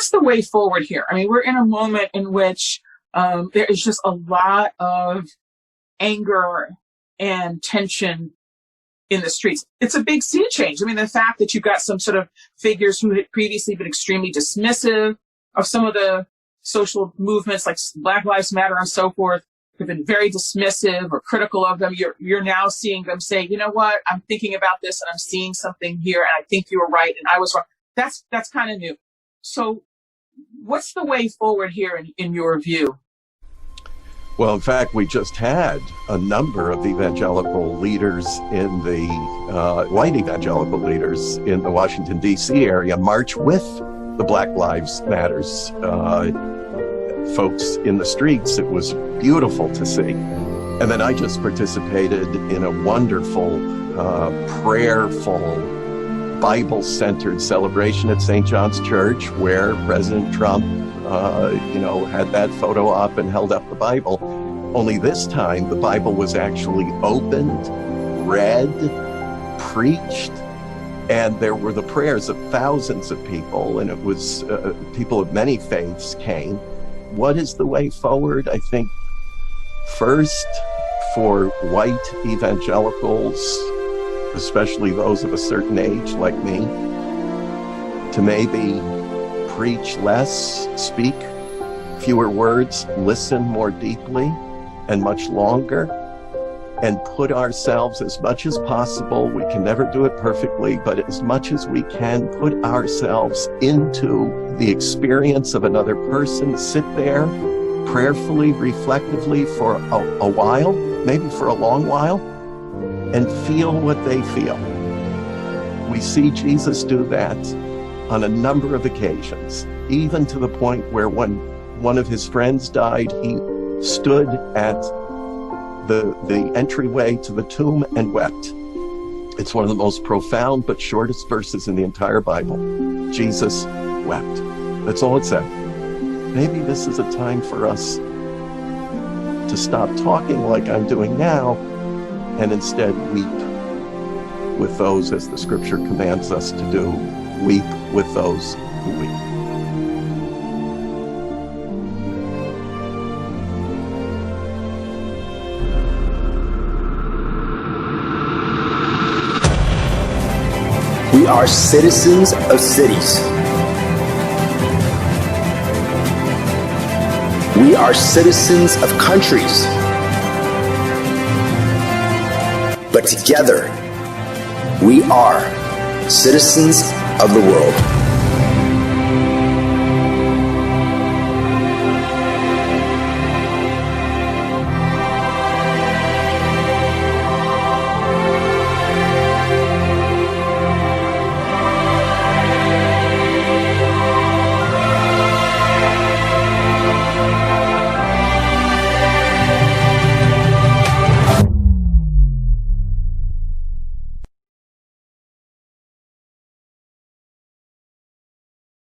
what's the way forward here? I mean, we're in a moment in which there is just a lot of anger and tension in the streets. It's a big sea change. I mean, the fact that you've got some sort of figures who had previously been extremely dismissive of some of the social movements like Black Lives Matter and so forth, have been very dismissive or critical of them. You're now seeing them say, you know what, I'm thinking about this and I'm seeing something here and I think you were right and I was wrong. That's kind of new. So what's the way forward here in your view? Well, in fact, we just had a number of evangelical leaders in the, white evangelical leaders in the Washington, D.C. area march with the Black Lives Matters folks in the streets. It was beautiful to see. And then I just participated in a wonderful, prayerful, Bible-centered celebration at St. John's Church where President Trump had that photo op and held up the Bible. Only this time, the Bible was actually opened, read, preached, and there were the prayers of thousands of people, and it was people of many faiths came. What is the way forward? I think first for white evangelicals, especially those of a certain age like me, to maybe preach less, speak fewer words, listen more deeply and much longer, and put ourselves as much as possible. We can never do it perfectly, but as much as we can, put ourselves into the experience of another person, sit there prayerfully, reflectively for a while, maybe for a long while, and feel what they feel. We see Jesus do that on a number of occasions, even to the point where when one of his friends died, he stood at the entryway to the tomb and wept. It's one of the most profound but shortest verses in the entire Bible. Jesus wept. That's all it said. Maybe this is a time for us to stop talking like I'm doing now and instead weep with those, as the scripture commands us to do, weep with those who weep. We are citizens of cities. We are citizens of countries. But together, we are citizens of the world.